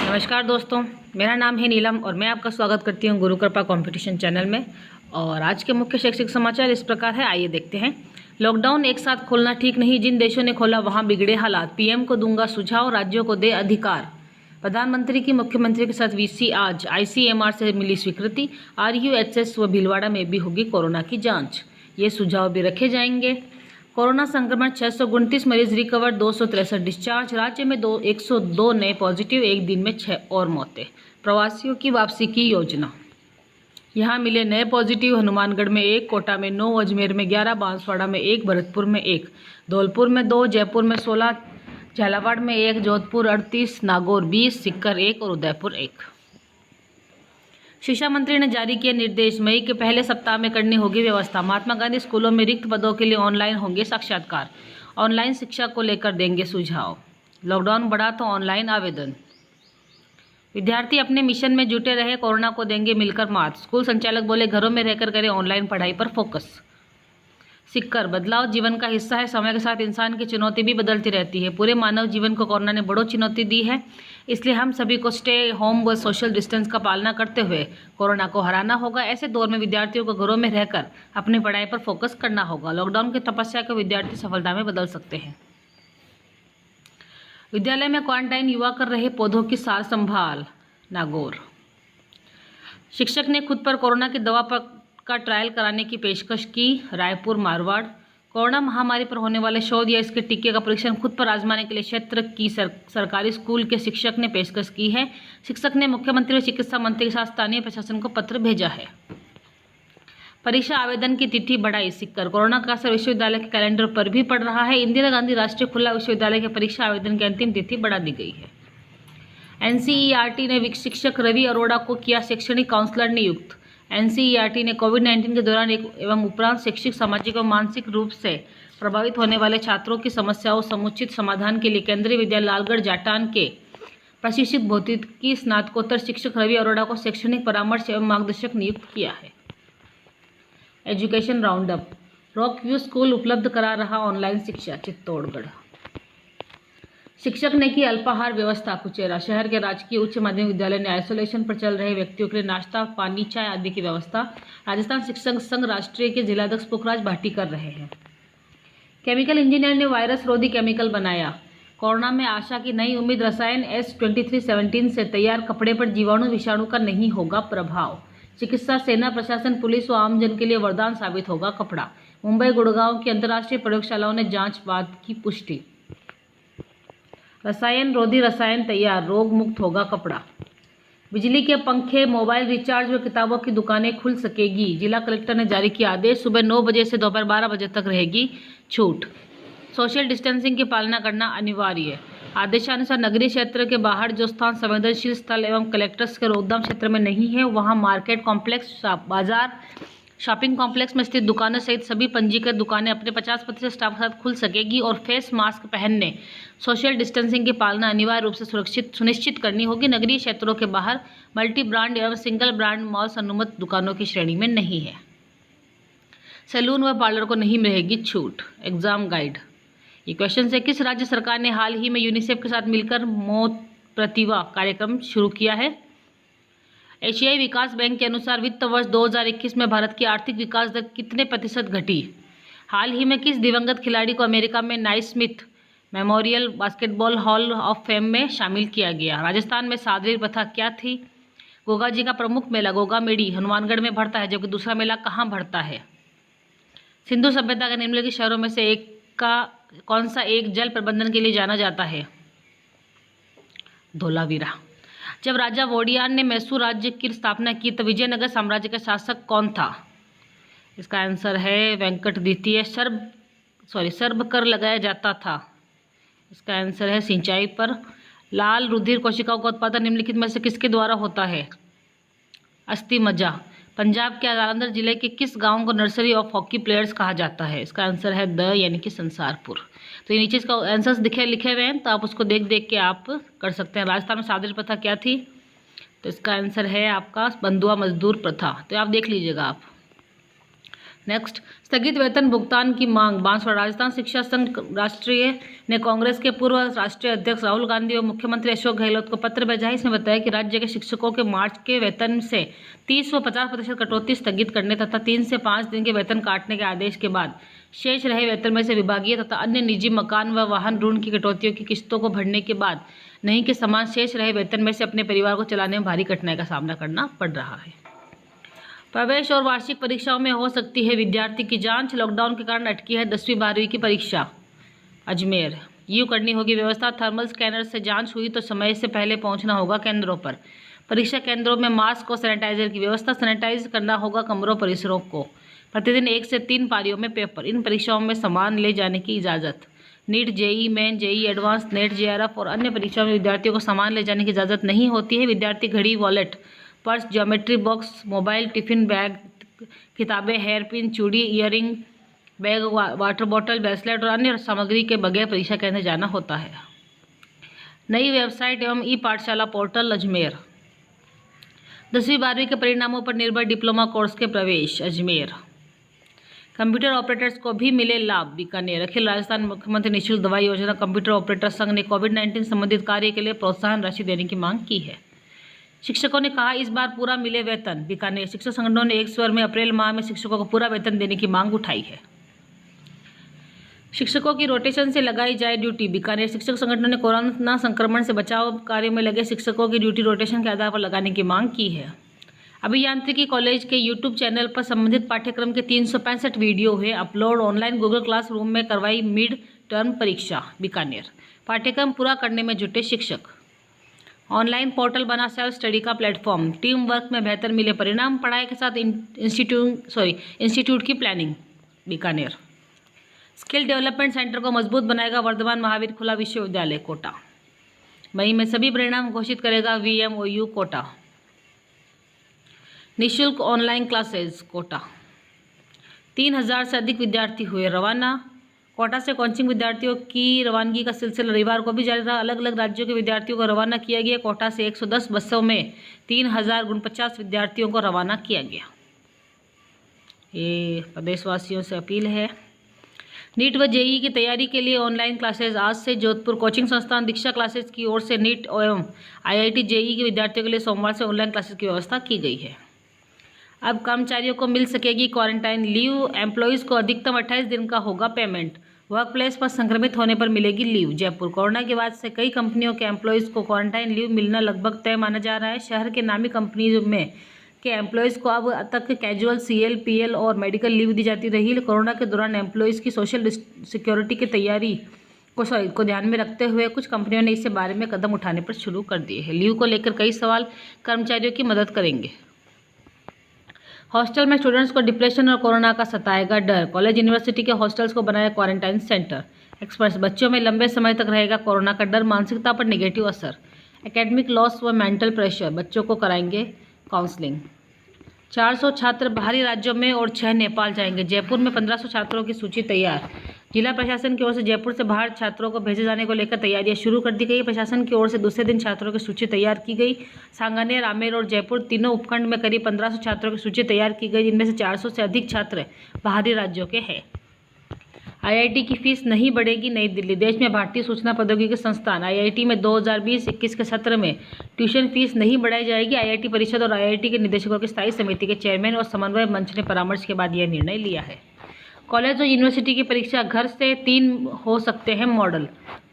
नमस्कार दोस्तों, मेरा नाम है नीलम और मैं आपका स्वागत करती हूं गुरु कृपा कंपटीशन चैनल में। और आज के मुख्य शैक्षिक समाचार इस प्रकार है, आइए देखते हैं। लॉकडाउन एक साथ खोलना ठीक नहीं, जिन देशों ने खोला वहां बिगड़े हालात। पीएम को दूंगा सुझाव, राज्यों को दे अधिकार। प्रधानमंत्री की मुख्यमंत्री के साथ वीसी आज, आईसीएमआर से मिली स्वीकृति। आरयूएचएस व भीलवाड़ा में भी होगी कोरोना की जाँच, ये सुझाव भी रखे जाएंगे। कोरोना संक्रमण 629 मरीज रिकवर, 263 डिस्चार्ज। राज्य में 102 नए पॉजिटिव, एक दिन में 6 और मौतें। प्रवासियों की वापसी की योजना, यहाँ मिले नए पॉजिटिव। हनुमानगढ़ में 1, कोटा में 9, अजमेर में 11, बांसवाड़ा में 1, भरतपुर में 1, धौलपुर में 2, जयपुर में 16, झालावाड़ में 1, जोधपुर 38, नागौर 20, सीकर 1 और उदयपुर 1। शिक्षा मंत्री ने जारी किए निर्देश, मई के पहले सप्ताह में करनी होगी व्यवस्था। महात्मा गांधी स्कूलों में रिक्त पदों के लिए ऑनलाइन होंगे साक्षात्कार। ऑनलाइन शिक्षा को लेकर देंगे सुझाव। लॉकडाउन बढ़ा तो ऑनलाइन आवेदन। विद्यार्थी अपने मिशन में जुटे रहे, कोरोना को देंगे मिलकर मात। स्कूल संचालक बोले, घरों में रहकर करें ऑनलाइन पढ़ाई पर फोकस। सीकर, बदलाव जीवन का हिस्सा है, समय के साथ इंसान की चुनौती भी बदलती रहती है। पूरे मानव जीवन को कोरोना ने बड़ी चुनौती दी है, इसलिए हम सभी को स्टे होम व सोशल डिस्टेंस का पालना करते हुए कोरोना को हराना होगा। ऐसे दौर में विद्यार्थियों को घरों में रहकर अपनी पढ़ाई पर फोकस करना होगा। लॉकडाउन की तपस्या को विद्यार्थी सफलता में बदल सकते हैं। विद्यालय में क्वारंटाइन युवा कर रहे पौधों की सार संभाल, नागौर। शिक्षक ने खुद पर कोरोना की दवा का ट्रायल कराने की पेशकश की, रायपुर मारवाड़। कोरोना महामारी पर होने वाले शोध या इसके टीके का परीक्षण खुद पर आजमाने के लिए क्षेत्र की सरकारी स्कूल के शिक्षक ने पेशकश की है। शिक्षक ने मुख्यमंत्री और चिकित्सा मंत्री के साथ स्थानीय प्रशासन को पत्र भेजा है। परीक्षा आवेदन की तिथि बढ़ाई, सिक्कर। कोरोना का असर विश्वविद्यालय के कैलेंडर पर भी पड़ रहा है। इंदिरा गांधी राष्ट्रीय खुला विश्वविद्यालय के परीक्षा आवेदन की अंतिम तिथि बढ़ा दी गई है। एनसीईआरटी ने शिक्षक रवि अरोड़ा को किया शैक्षणिक काउंसलर नियुक्त। एनसीईआरटी ने कोविड-19 के दौरान एवं उपरांत शैक्षिक, सामाजिक व मानसिक रूप से प्रभावित होने वाले छात्रों की समस्याओं समुचित समाधान के लिए केंद्रीय विद्यालय लालगढ़ जाटान के प्रशिक्षित भौतिकी स्नातकोत्तर शिक्षक रवि अरोड़ा को शैक्षणिक परामर्श एवं मार्गदर्शक नियुक्त किया है। Education roundup, rock view school उपलब्ध करा रहा ऑनलाइन शिक्षा, चित्तौड़गढ़। शिक्षक ने की अल्पाहार व्यवस्था, कुचेरा। शहर के राजकीय उच्च माध्यमिक विद्यालय ने आइसोलेशन पर चल रहे व्यक्तियों के लिए नाश्ता, पानी, चाय आदि की व्यवस्था राजस्थान शिक्षक संघ राष्ट्रीय के जिलाध्यक्ष पुखराज भाटी कर रहे हैं। केमिकल इंजीनियर ने वायरस रोधी केमिकल बनाया। कोरोना में आशा की नई उम्मीद, रसायन S2317 से तैयार कपड़े पर जीवाणु विषाणु का नहीं होगा प्रभाव। चिकित्सा, सेना, प्रशासन, पुलिस व आमजन के लिए वरदान साबित होगा कपड़ा। मुंबई, गुड़गांव की अंतर्राष्ट्रीय प्रयोगशालाओं ने जांच बाद की पुष्टि। रसायन रोधी रसायन तैयार, रोग मुक्त होगा कपड़ा। बिजली के पंखे, मोबाइल रिचार्ज व किताबों की दुकानें खुल सकेगी। जिला कलेक्टर ने जारी किया आदेश, सुबह 9 बजे से दोपहर 12 बजे तक रहेगी छूट। सोशल डिस्टेंसिंग की पालना करना अनिवार्य। आदेशानुसार नगरीय क्षेत्र के बाहर जो स्थान संवेदनशील स्थल एवं कलेक्टर्स के रोकथाम क्षेत्र में नहीं है, वहां मार्केट कॉम्प्लेक्स, बाजार, शॉपिंग कॉम्प्लेक्स में स्थित दुकानों सहित सभी पंजीकृत दुकानें अपने 50% स्टाफ के साथ खुल सकेगी और फेस मास्क पहनने, सोशल डिस्टेंसिंग की पालना अनिवार्य रूप से सुनिश्चित करनी होगी। नगरीय क्षेत्रों के बाहर मल्टी ब्रांड एवं सिंगल ब्रांड मॉल्स अनुमत दुकानों की श्रेणी में नहीं है। सैलून व पार्लर को नहीं मिलेगी छूट। एग्जाम गाइड, ये क्वेश्चन है, किस राज्य सरकार ने हाल ही में यूनिसेफ के साथ मिलकर मौत प्रतिभा कार्यक्रम शुरू किया है? एशियाई विकास बैंक के अनुसार वित्त वर्ष 2021 में भारत की आर्थिक विकास दर कितने प्रतिशत घटी? हाल ही में किस दिवंगत खिलाड़ी को अमेरिका में Naismith memorial basketball hall of fame में शामिल किया गया? राजस्थान में सादरी प्रथा क्या थी? गोगा जी का प्रमुख मेला गोगा मेड़ी हनुमानगढ़ में भरता है, जबकि दूसरा मेला कहाँ भरता है? सिंधु सभ्यता के निम्नलिखित शहरों में से कौन सा एक जल प्रबंधन के लिए जाना जाता है? धोलावीरा। जब राजा वोडियान ने मैसूर राज्य की स्थापना की तो विजयनगर साम्राज्य का शासक कौन था? इसका आंसर है वेंकट द्वितीय। सर्ब कर लगाया जाता था। इसका आंसर है सिंचाई पर। लाल रुधिर कोशिकाओं का उत्पादन निम्नलिखित में से किसके द्वारा होता है? अस्थि मज्जा। पंजाब के जालंधर जिले के किस गांव को नर्सरी ऑफ हॉकी प्लेयर्स कहा जाता है? इसका आंसर है यानी कि संसारपुर। तो ये नीचे इसका आंसर्स लिखे हुए हैं, तो आप उसको देख देख के आप कर सकते हैं। राजस्थान में सादरी प्रथा क्या थी? तो इसका आंसर है आपका बंधुआ मजदूर प्रथा। तो आप देख लीजिएगा आप। नेक्स्ट, स्थगित वेतन भुगतान की मांग बांसवाड़ा। राजस्थान शिक्षा संघ राष्ट्रीय ने कांग्रेस के पूर्व राष्ट्रीय अध्यक्ष राहुल गांधी और मुख्यमंत्री अशोक गहलोत को पत्र भेजा है। इसमें बताया कि राज्य के शिक्षकों के मार्च के वेतन से 30 व 50% कटौती स्थगित करने तथा 3 से 5 दिन के वेतन काटने के आदेश के बाद शेष रहे वेतन में से विभागीय तथा अन्य निजी मकान व वाहन ऋण की कटौतियों की किस्तों को भरने के बाद नहीं के समान शेष रहे वेतन में से अपने परिवार को चलाने में भारी कठिनाई का सामना करना पड़ रहा है। प्रवेश और वार्षिक परीक्षाओं में हो सकती है विद्यार्थी की जांच। लॉकडाउन के कारण अटकी है 10वीं 12वीं की परीक्षा। अजमेर, यूँ करनी होगी व्यवस्था। थर्मल स्कैनर से जांच हुई तो समय से पहले पहुंचना होगा केंद्रों पर। परीक्षा केंद्रों में मास्क और सैनिटाइजर की व्यवस्था। सैनिटाइज करना होगा कमरों परिसरों को। प्रतिदिन 1 से 3 पारियों में पेपर। इन परीक्षाओं में सामान ले जाने की इजाज़त। NEET, JEE Main, JEE Advance, NET, JRF और अन्य परीक्षाओं में विद्यार्थियों को सामान ले जाने की इजाज़त नहीं होती है। विद्यार्थी घड़ी, wallet, purse, geometry box, mobile, tiffin bag, किताबें, हेयर पिन, चूड़ी, earring, bag, water bottle, bracelet और अन्य सामग्री के बगैर परीक्षा केंद्र जाना होता है। नई वेबसाइट एवं ई पाठशाला पोर्टल। अजमेर, 10वीं 12वीं के परिणामों पर निर्भर डिप्लोमा कोर्स के प्रवेश। अजमेर, कंप्यूटर ऑपरेटर्स को भी मिले लाभ। बीकानेर, अखिल राजस्थान मुख्यमंत्री निःशुल्क दवाई योजना कंप्यूटर ऑपरेटर संघ ने कोविड-19 संबंधित कार्य के लिए प्रोत्साहन राशि देने की मांग की है। शिक्षकों ने कहा इस बार पूरा मिले वेतन। बीकानेर, शिक्षक संगठनों ने एक स्वर में अप्रैल माह में शिक्षकों को पूरा वेतन देने की मांग उठाई है। शिक्षकों की रोटेशन से लगाई जाए ड्यूटी। बीकानेर, शिक्षक संगठनों ने कोरोना संक्रमण से बचाव कार्य में लगे शिक्षकों की ड्यूटी रोटेशन के आधार पर लगाने की मांग की है। अभियांत्रिकी कॉलेज के यूट्यूब चैनल पर संबंधित पाठ्यक्रम के 365 वीडियो हुए अपलोड। ऑनलाइन गूगल क्लासरूम में करवाई मिड टर्म परीक्षा। बीकानेर, पाठ्यक्रम पूरा करने में जुटे शिक्षक। ऑनलाइन पोर्टल बना सेल्फ स्टडी का प्लेटफॉर्म। टीम वर्क में बेहतर मिले परिणाम। पढ़ाई के साथ इंस्टीट्यूट की planning. Bikaner, skill development centre को मजबूत बनाएगा वर्धमान महावीर खुला विश्वविद्यालय। कोटा, मई में सभी परिणाम घोषित करेगा VMOU। कोटा, निःशुल्क ऑनलाइन क्लासेस। कोटा, 3000 से अधिक विद्यार्थी हुए रवाना। कोटा से कोचिंग विद्यार्थियों की रवानगी का सिलसिला रविवार को भी जारी रहा। अलग अलग राज्यों के विद्यार्थियों को रवाना किया गया। कोटा से 110 बसों में 3049 विद्यार्थियों को रवाना किया गया। ये प्रदेशवासियों से अपील है। नीट व जेईई की तैयारी के लिए ऑनलाइन क्लासेस आज से। जोधपुर, कोचिंग संस्थान दीक्षा क्लासेस की ओर से नीट एवं IIT जेईई के विद्यार्थियों के लिए सोमवार से ऑनलाइन क्लासेस की व्यवस्था की गई है। अब कर्मचारियों को मिल सकेगी क्वारंटाइन लीव। एम्प्लॉयज़ को अधिकतम 28 दिन का होगा पेमेंट। वर्क प्लेस पर संक्रमित होने पर मिलेगी लीव। जयपुर, कोरोना के बाद से कई कंपनियों के एम्प्लॉयज़ को क्वारंटाइन लीव मिलना लगभग तय माना जा रहा है। शहर के नामी कंपनीज में के एम्प्लॉयज़ को अब तक कैजुअल, CL, PL और मेडिकल लीव दी जाती रही। कोरोना के दौरान एम्प्लॉयज़ की सोशल सिक्योरिटी की तैयारी को ध्यान में रखते हुए कुछ कंपनियों ने इस बारे में कदम उठाने पर शुरू कर दिए हैं। लीव को लेकर कई सवाल कर्मचारियों की मदद करेंगे। हॉस्टल में स्टूडेंट्स को डिप्रेशन और कोरोना का सताएगा डर। कॉलेज यूनिवर्सिटी के हॉस्टल्स को बनाया क्वारंटाइन सेंटर। एक्सपर्ट्स, बच्चों में लंबे समय तक रहेगा कोरोना का डर। मानसिकता पर नेगेटिव असर। एकेडमिक लॉस व मेंटल प्रेशर। बच्चों को कराएंगे काउंसलिंग। 400 छात्र बाहरी राज्यों में और 6 नेपाल जाएंगे। जयपुर में 1500 छात्रों की सूची तैयार। जिला प्रशासन की ओर से जयपुर से बाहर छात्रों को भेजे जाने को लेकर तैयारियां शुरू कर दी गई। प्रशासन की ओर से दूसरे दिन छात्रों की सूची तैयार की गई। सांगानेर, आमेर और जयपुर तीनों उपखंड में करीब 1500 छात्रों की सूची तैयार की गई, जिनमें से 400 से अधिक छात्र बाहरी राज्यों के हैं। IIT की फीस नहीं बढ़ेगी। नई दिल्ली, देश में भारतीय सूचना प्रौद्योगिकी संस्थान IIT में 2020-21 के सत्र में ट्यूशन फीस नहीं बढ़ाई जाएगी। IIT परिषद और IIT के निदेशकों की स्थायी समिति के चेयरमैन और समन्वय मंच ने परामर्श के बाद यह निर्णय लिया है। कॉलेज और यूनिवर्सिटी की परीक्षा घर से 3 हो सकते हैं मॉडल।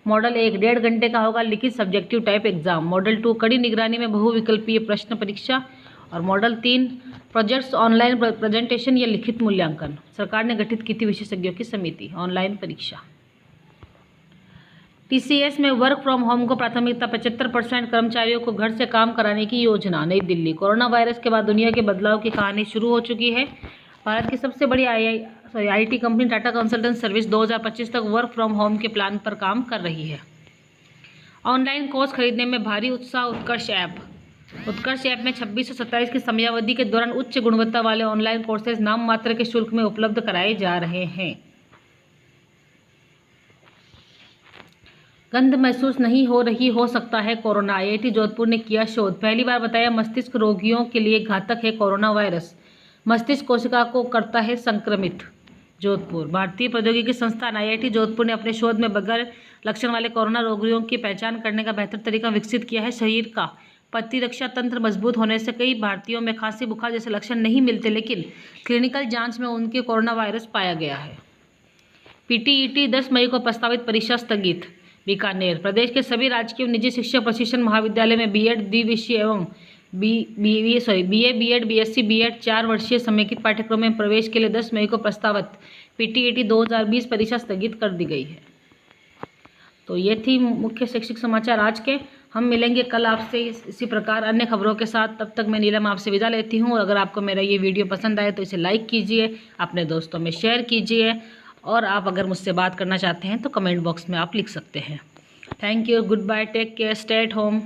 मॉडल 1 1.5 घंटे का होगा लिखित सब्जेक्टिव टाइप एग्जाम। मॉडल 2 कड़ी निगरानी में बहुविकल्पीय प्रश्न परीक्षा। और मॉडल 3 प्रोजेक्ट्स, ऑनलाइन प्रेजेंटेशन या लिखित मूल्यांकन। सरकार ने गठित की थी विशेषज्ञों की समिति। ऑनलाइन परीक्षा। TCS में वर्क फ्रॉम होम को प्राथमिकता। 75% कर्मचारियों को घर से काम कराने की योजना। नई दिल्ली, कोरोना वायरस के बाद दुनिया के बदलाव की कहानी शुरू हो चुकी है। भारत की सबसे बड़ी IT company Tata consultant service 2025 तक वर्क फ्रॉम होम के प्लान पर काम कर रही है। ऑनलाइन कोर्स खरीदने में भारी उत्साह। उत्कर्ष ऐप में 26 से 27 की समयावधि के दौरान उच्च गुणवत्ता वाले ऑनलाइन कोर्सेज नाम मात्र के शुल्क में उपलब्ध कराए जा रहे हैं। गंध महसूस नहीं हो रही हो सकता है कोरोना। IIT जोधपुर ने किया शोध। पहली बार बताया मस्तिष्क रोगियों के लिए घातक है कोरोना वायरस। मस्तिष्क कोशिका को करता है संक्रमित। जोधपुर। भारतीय प्रौद्योगिकी संस्थान IIT जोधपुर ने अपने शोध में बगैर लक्षण वाले कोरोना रोगियों की पहचान करने का बेहतर तरीका विकसित किया है। शरीर का प्रतिरक्षा तंत्र मजबूत होने से कई भारतीयों में खांसी बुखार जैसे लक्षण नहीं मिलते, लेकिन क्लिनिकल जांच में उनके कोरोना वायरस पाया गया है। PTET 10 मई को प्रस्तावित परीक्षा स्थगित। बीकानेर। प्रदेश के सभी राजकीय निजी शिक्षा प्रशिक्षण महाविद्यालय में BEd द्विविषय एवं BA BEd BSc BEd 4 वर्षीय समेकित पाठ्यक्रम में प्रवेश के लिए 10 मई को प्रस्तावित PTET 2020 परीक्षा स्थगित कर दी गई है। तो ये थी मुख्य शैक्षिक समाचार आज के। हम मिलेंगे कल आपसे इसी प्रकार अन्य खबरों के साथ। तब तक मैं नीलम आपसे विदा लेती हूँ। और अगर आपको मेरा ये वीडियो पसंद आए तो इसे लाइक कीजिए, अपने दोस्तों में शेयर कीजिए, और आप अगर मुझसे बात करना चाहते हैं तो कमेंट बॉक्स में आप लिख सकते हैं। Thank you, goodbye, take care, stay at home.